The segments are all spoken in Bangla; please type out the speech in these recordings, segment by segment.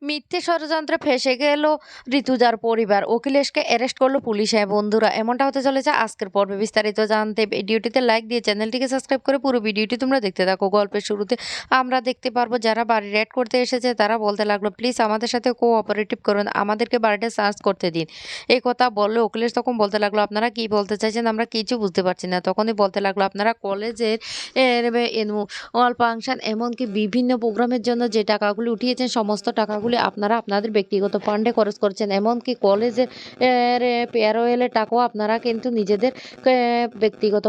মিথ্যে ষড়যন্ত্রে ফেঁসে গেল ঋতুজার পরিবার। অখিলেশকে অ্যারেস্ট করল পুলিশ। হ্যাঁ বন্ধুরা, এমনটা হতে চলেছে আজকের পর্বে। বিস্তারিত জানতে ভিডিওটিতে লাইক দিয়ে চ্যানেলটিকে সাবস্ক্রাইব করে পুরো ভিডিওটি তোমরা দেখতে থাকো। গল্পের শুরুতে আমরা দেখতে পারবো যারা বাড়ি রেড করতে এসেছে তারা বলতে লাগলো, প্লিজ আমাদের সাথে কোঅপারেটিভ করুন, আমাদেরকে বাড়িটা সার্চ করতে দিন। এই কথা বললে অখিলেশ তখন বলতে লাগলো, আপনারা কি বলতে চাইছেন আমরা কিছু বুঝতে পারছি না। তখনই বলতে লাগলো, আপনারা কলেজের অল ফাংশন এমনকি বিভিন্ন প্রোগ্রামের জন্য যে টাকাগুলি উঠিয়েছেন সমস্ত টাকাগুলি আপনারা আপনাদের ব্যক্তিগত ফান্ডে খরচ করছেন, এমনকি কলেজের পেয়ারওয়েলের টাকাও আপনারা কিন্তু নিজেদের ব্যক্তিগত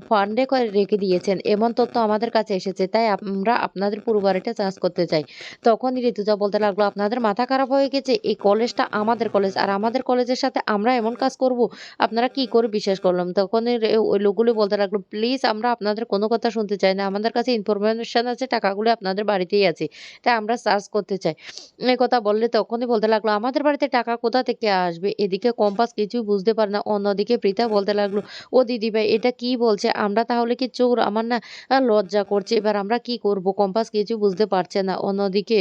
ফান্ডে রেখে দিয়েছেন। এমন তথ্য আমাদের কাছে এসেছে, তাই আমরা আপনাদের পুরো বাড়িটা চার্জ করতে চাই। তখনই ঋতুজা বলতে লাগলো, আপনাদের মাথা খারাপ হয়ে গেছে, এই কলেজটা আমাদের কলেজ, আর আমাদের কলেজের সাথে আমরা এমন কাজ করব, আপনারা কি করে বিশ্বাস করলাম। তখন ওই লোকগুলি বলতে লাগলো, প্লিজ আমরা আপনাদের কোনো কথা শুনতে চাই না, আমাদের কাছে ইনফরমেশন আছে টাকাগুলো আপনাদের বাড়িতেই আছে, তাই আমরা সার্চ করতে চাই। এই কথা বললে তখনই বলতে লাগলো, আমাদের বাড়িতে টাকা কোথা থেকে আসবে। এদিকে কম্পাস কিছুই বুঝতে পারে না, অন্যদিকে প্রীতা বলতে লাগলো, ও দিদি ভাই এটা কি বলছে, আমরা তাহলে কি চোর। আমার না লজ্জা করছে, এবার আমরা কি করব। কম্পাস কিছু বুঝতে পারছে না। অন্যদিকে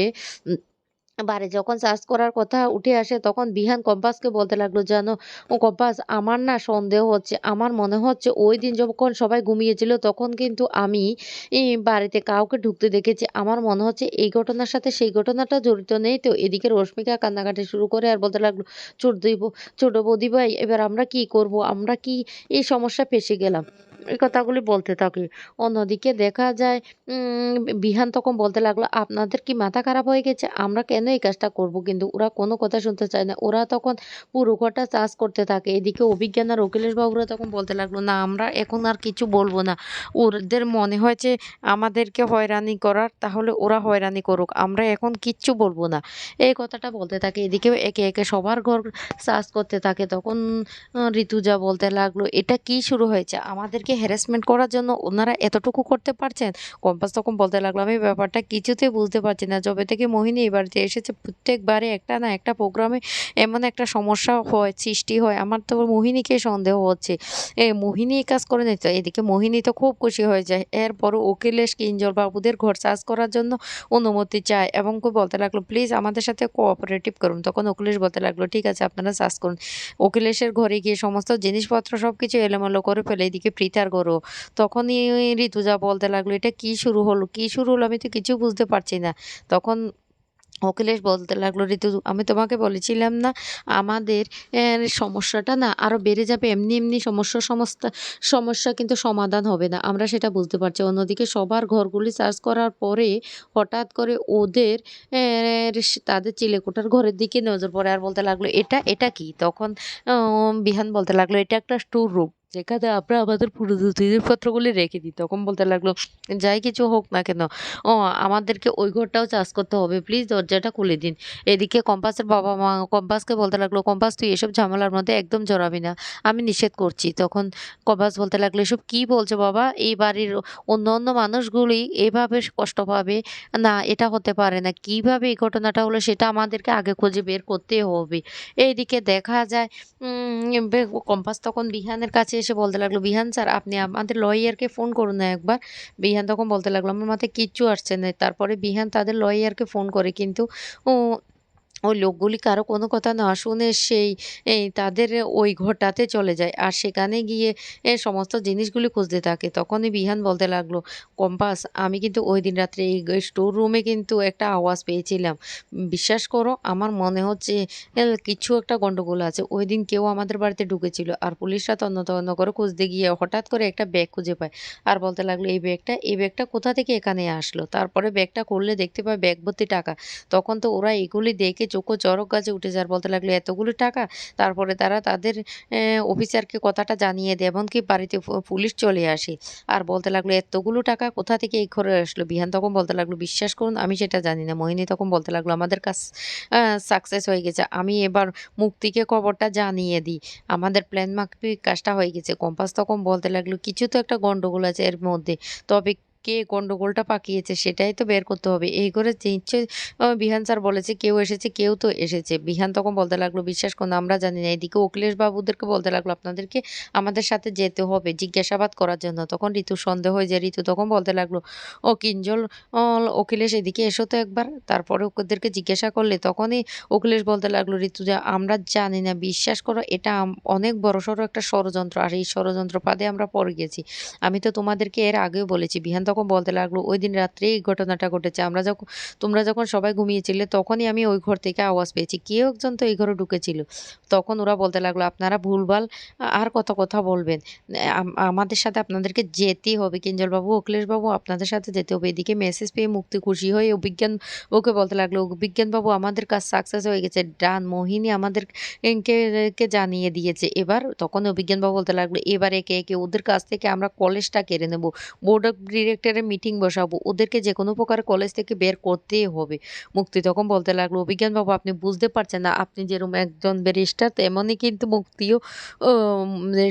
বারে যখন সার্চ করার কথা উঠে আসে তখন বিহান কম্পাসকে বলতে লাগলো, জানো ও কম্পাস, আমার না সন্দেহ হচ্ছে, আমার মনে হচ্ছে ওই দিন যখন সবাই ঘুমিয়েছিল তখন কিন্তু আমি এই বাড়িতে কাউকে ঢুকতে দেখেছি। আমার মনে হচ্ছে এই ঘটনার সাথে সেই ঘটনাটা জড়িত নেই তো। এদিকে রশ্মিকা কান্নাকাটি শুরু করে আর বলতে লাগলো, ছোট বৌদি ভাই এবার আমরা কি করব, আমরা কি এই সমস্যা ফেঁসে গেলাম। এই কথাগুলি বলতে থাকে। অন্যদিকে দেখা যায় বিহান তখন বলতে লাগলো, আপনাদের কি মাথা খারাপ হয়ে গেছে, আমরা কেন এই কাজটা করব। কিন্তু ওরা কোনো কথা শুনতে চায় না, ওরা তখন পুরো ঘরটা চার্জ করতে থাকে। এদিকে অভিজ্ঞান আর অখিলেশ বাবুরা তখন বলতে লাগলো, না আমরা এখন আর কিছু বলবো না, ওদের মনে হয় যে আমাদেরকে হয়রানি করার, তাহলে ওরা হয়রানি করুক, আমরা এখন কিচ্ছু বলবো না। এই কথাটা বলতে থাকে। এদিকে একে একে সবার ঘর সার্চ করতে থাকে। তখন ঋতুজা বলতে লাগলো, এটা কি শুরু হয়েছে, আমাদেরকে হ্যারাসমেন্ট করার জন্য ওনারা এতটুকু করতে পারছেন। কম্পাস তখন বলতে লাগলো, আমি ব্যাপারটা কিছুতেই বুঝতে পারছি না, যবে থেকে মোহিনী এই বাড়িতে এসেছে প্রত্যেকবারে একটা না একটা প্রোগ্রামে এমন একটা সমস্যা হয়, সৃষ্টি হয়, আমার তো মোহিনীকে সন্দেহ হচ্ছে, মোহিনী এই কাজ করে নাই তো। এদিকে মোহিনী তো খুব খুশি হয়ে যায়। এরপরও অখিলেশ কিঞ্জল বাবুদের ঘর সার্চ করার জন্য অনুমতি চায় এবং বলতে লাগলো, প্লিজ আমাদের সাথে কোঅপারেটিভ করুন। তখন অখিলেশ বলতে লাগলো, ঠিক আছে আপনারা সার্চ করুন। অখিলেশের ঘরে গিয়ে সমস্ত জিনিসপত্র সবকিছু এলোমেলো করে ফেলে। এদিকে প্রীতার ঘরও। তখনই ঋতুজা বলতে লাগলো, এটা কি শুরু হলো, কি শুরু হলো, আমি তো কিছু বুঝতে পারছি না। তখন অখিলেশ বলতে লাগলো, ঋতু আমি তোমাকে বলেছিলাম না আমাদের সমস্যাটা না আরো বেড়ে যাবে, এমনি এমনি সমস্যা কিন্তু সমাধান হবে না, আমরা সেটা বুঝতে পারছি। অন্যদিকে সবার ঘরগুলি সার্চ করার পরে হঠাৎ করে ওদের তাদের চিলেকোঠার ঘরের দিকে নজর পড়ে আর বলতে লাগলো, এটা এটা কি। তখন বিহান বলতে লাগলো, এটা একটা স্টোর রুম, যেখানে আমরা আমাদের পুরো জিনিসপত্রগুলি রেখে দিই। তখন বলতে লাগলো, যাই কিছু হোক না কেন, ও আমাদেরকে ওই ঘরটাও চার্জ করতে হবে, প্লিজ দরজাটা খুলে দিন। এদিকে কম্পাসের বাবা মা কম্পাসকে বলতে লাগলো, কম্পাস তুই এসব ঝামেলার মধ্যে একদম জড়াবি না, আমি নিষেধ করছি। তখন কম্পাস বলতে লাগলো, এসব কি বলছো বাবা, এই বাড়ির অন্য অন্য মানুষগুলি এভাবে কষ্ট পাবে না, এটা হতে পারে না, কিভাবে এই ঘটনাটা হলো সেটা আমাদেরকে আগে খুঁজে বের করতে হবে। এইদিকে দেখা যায় কম্পাস তখন বিহানের কাছে এসে বলতে লাগলো, বিহান স্যার আপনি আমাদের লয়ারকে ফোন করুন না একবার। বিহান তখন বলতে লাগলো, আমার মাথায় কিচ্ছু আসছে না। তারপরে বিহান তাদের লয়ারকে ফোন করে, কিন্তু ও ওই লোকগুলি কারো কোনো কথা না শুনে তাদের ওই ঘরটাতে চলে যায় আর সেখানে গিয়ে সমস্ত জিনিসগুলি খুঁজতে থাকে। তখনই বিহান বলতে লাগলো, কম্পাস আমি কিন্তু ওই দিন রাত্রে এই স্টোর রুমে কিন্তু একটা আওয়াজ পেয়েছিলাম, বিশ্বাস করো আমার মনে হচ্ছে কিছু একটা গন্ডগোল আছে। ওই দিন কেউ আমাদের বাড়িতে ঢুকেছিল আর পুলিশরা তন্ন তন্ন করে খুঁজতে গিয়ে হঠাৎ করে একটা ব্যাগ খুঁজে পায়। আর বলতে লাগলো, এই ব্যাগটা কোথা থেকে এখানে আসলো। তারপরে ব্যাগটা খুললে দেখতে পায় ব্যাগ ভর্তি টাকা। তখন তো ওরা এগুলি দেখে চোখো চড়ক গাছে উঠে যায়। আর বলতে লাগলো, এতগুলো টাকা। তারপরে তারা তাদের অফিসারকে কথাটা জানিয়ে দেয়, এমনকি বাড়িতে পুলিশ চলে আসে। আর বলতে লাগলো, এতগুলো টাকা কোথা থেকে এই ঘরে আসলো। বিহান তখন বলতে লাগলো, বিশ্বাস করুন আমি সেটা জানি না। মোহিনী তখন বলতে লাগলো, আমাদের কাজ সাকসেস হয়ে গেছে, আমি এবার মুক্তিকে খবরটা জানিয়ে দিই, আমাদের প্ল্যান মাফিক কাজটা হয়ে গেছে। কম্পাস তখন বলতে লাগলো, কিছু তো একটা গন্ডগোল আছে এর মধ্যে, তবে কে গন্ডগোলটা পাকিয়েছে সেটাই তো বের করতে হবে। এই করে নিশ্চয়ই বিহান স্যার বলেছে কেউ এসেছে, কেউ তো এসেছে। বিহান তখন বলতে লাগলো, "বিশ্বাস করুন আমরা জানি না।" এদিকে অখিলেশ বাবুদেরকে বলতে লাগলো, "আপনাদেরকে আমাদের সাথে যেতে হবে জিজ্ঞাসাবাদ করার জন্য।" তখন ঋতুর সন্দেহ হয়ে যায়। ঋতু তখন বলতে লাগলো, "ও কিঞ্জল, অখিলেশ এদিকে এসো তো একবার।" তারপরে ওদেরকে জিজ্ঞাসা করলে তখনই অখিলেশ বলতে লাগলো, "ঋতুজা আমরা জানি না, বিশ্বাস করো এটা অনেক বড়সড় একটা ষড়যন্ত্র। আর এই ষড়যন্ত্র ফাঁদে আমরা পড়ে গেছি। আমি তো তোমাদেরকে এর আগেও বলেছি।" বিহান তখন বলতে লাগলো, "ঐদিন রাত্রেই এই ঘটনাটা ঘটেছে। তোমরা যখন সবাই ঘুমিয়েছিলে তখনই আমি ওই ঘর থেকে আওয়াজ পেয়েছি। কেউ একজন তো এই ঘরে ঢুকেছিল।" তখন ওরা বলতে লাগলো, "আপনারা ভুলভাল আর কত কথা বলবেন? আমাদের সাথে আপনাদেরকে যেতেই হবে। কিঞ্জলবাবু, অখিলেশবাবু আপনাদের সাথে যেতে হবে।" এদিকে মেসেজ পেয়ে মুক্তি খুশি হয়ে অভিজ্ঞান ওকে বলতে লাগলো, "বিজ্ঞানবাবু আমাদের কাজ সাকসেস হয়ে গেছে। ডান। মোহিনী আমাদের কে জানিয়ে দিয়েছে। এবার" তখন অভিজ্ঞানবাবু বলতে লাগলো, "এবার একে, একে ওদের কাছ থেকে আমরা কলেজটা কেড়ে নেব। বোর্ড অফ ডিরেক্টরের মিটিং বসাবো। ওদেরকে যেকোনো প্রকারে কলেজ থেকে বের করতেই হবে।" মুক্তি তখন বলতে লাগলো, "অভিজ্ঞানবাবু আপনি বুঝতে পারছেন না। আপনি যেরকম একজন ব্যারিস্টার তেমনই কিন্তু মুক্তিও উম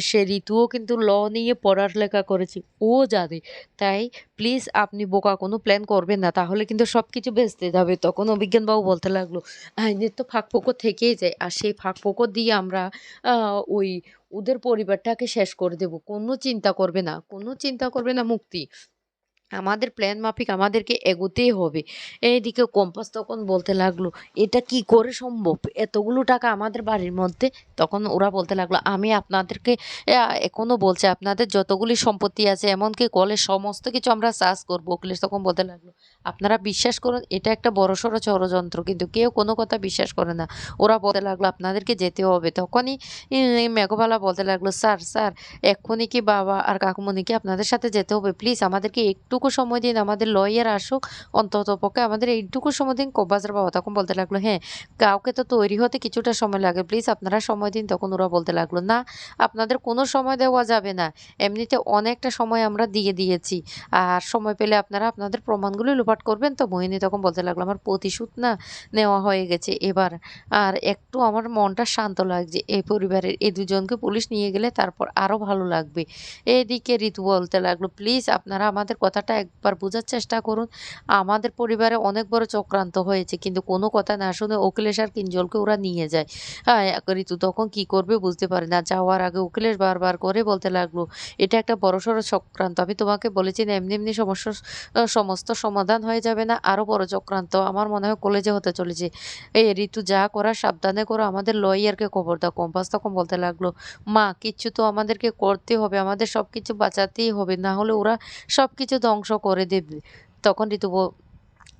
সে ঋতুও কিন্তু ল নিয়ে পড়ালেখা করেছে। ও জানে। তাই প্লিজ আপনি বোকা কোনো প্ল্যান করবেন না। তাহলে কিন্তু সবকিছু ভেস্তে যাবে।" তখন অভিজ্ঞানবাবু বলতে লাগলো, "আইনের তো ফাঁকফোকর থেকেই যায়। আর সেই ফাঁকফোকর দিয়ে আমরা আ ওই ওদের পরিবারটাকে শেষ করে দেব। কোনো চিন্তা করবে না, কোনো চিন্তা করবে না মুক্তি। আমাদের প্ল্যান মাফিক আমাদেরকে এগোতেই হবে।" এইদিকে কম্পাস তখন বলতে লাগলো, "এটা কি করে সম্ভব? এতগুলো টাকা আমাদের বাড়ির মধ্যে?" তখন ওরা বলতে লাগলো, "আমি আপনাদেরকে এখনো বলছি আপনাদের যতগুলি সম্পত্তি আছে এমনকি কলের সমস্ত কিছু আমরা সার্চ করব।" অখিলেশ তখন বলতে লাগলো, "আপনারা বিশ্বাস করুন এটা একটা বড়সড় ষড়যন্ত্র।" কিন্তু কেউ কোনো কথা বিশ্বাস করে না। ওরা বলতে লাগলো, "আপনাদেরকে যেতে হবে।" তখনই মেঘবালা বলতে লাগলো, "স্যার, স্যার এক্ষুনি কি বাবা আর কাকুমণিকে আপনাদের সাথে যেতে হবে? প্লিজ আমাদেরকে একটুকু সময় দিন। আমাদের লয়ার আসুক। অন্ততপক্ষে আমাদের এইটুকু সময় দিন।" কব্বাসের বাবা তখন বলতে লাগলো, "হ্যাঁ, কাউকে তো তৈরি হতে কিছুটা সময় লাগে। প্লিজ আপনারা সময় দিন।" তখন ওরা বলতে লাগলো, "না, আপনাদের কোনো সময় দেওয়া যাবে না। এমনিতে অনেকটা সময় আমরা দিয়ে দিয়েছি। আর সময় পেলে আপনারা আপনাদের প্রমাণগুলো লোপাট করবেন তো?" মোহিনী তখন বলতে লাগলো, "আমার প্রতিশোধ না নেওয়া হয়ে গেছে এবার। আর একটু আমার মনটা শান্ত লাগছে। এই পরিবারের এই দুজনকে পুলিশ নিয়ে গেলে তারপর আরো ভালো লাগবে।" এদিকে ঋতু বলতে লাগলো, "প্লিজ আপনারা আমাদের কথাটা একবার বোঝার চেষ্টা করুন। আমাদের পরিবারে অনেক বড় চক্রান্ত হয়েছে। কিন্তু কোনো কথা না শুনে অখিলেশ আর কিঞ্জলকে ওরা নিয়ে যায়।" ঋতু তখন কি করবে বুঝতে পারে না। যাওয়ার আগে অখিলেশ বারবার করে বলতে লাগলো, "এটা একটা বড়সড় চক্রান্ত। আমি তোমাকে বলেছি না এমনি, এমনি সমস্ত সমাধান হয়ে যাবে না। আরো বড় চক্রান্ত আমার মনে হয় কলেজে হতে চলেছে। এই ঋতু যা করার সাবধানে করো। আমাদের লয়ারকে খবর দাও।" কম্পাস তখন বলতে লাগলো, "মা কিচ্ছু তো আমাদেরকে করতে হবে। আমাদের সবকিছু বাঁচাতেই হবে। না হলে ওরা সবকিছু ধ্বংস করে দেবে।" তখন ঋতু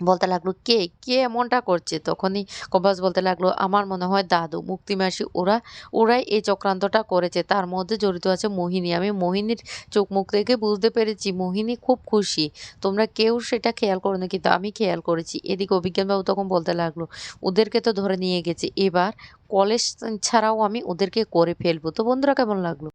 বলতে লাগলো, "কে? কে এমনটা করছে?" তখনই কম্পাস বলতে লাগলো, "আমার মনে হয় দাদু, মুক্তি মাসি ওরাই এই চক্রান্তটা করেছে। তার মধ্যে জড়িত আছে মোহিনী। আমি মোহিনীর চোখ মুখ দেখে বুঝতে পেরেছি মোহিনী খুব খুশি। তোমরা কেউ সেটা খেয়াল করোনি কিন্তু আমি খেয়াল করেছি।" এদিকে অভিজ্ঞানবাবু তখন বলতে লাগলো, "ওদেরকে তো ধরে নিয়ে গেছে। এবার কলেজ ছাড়াও আমি ওদেরকে করে ফেলবো।" তো বন্ধুরা কেমন লাগলো?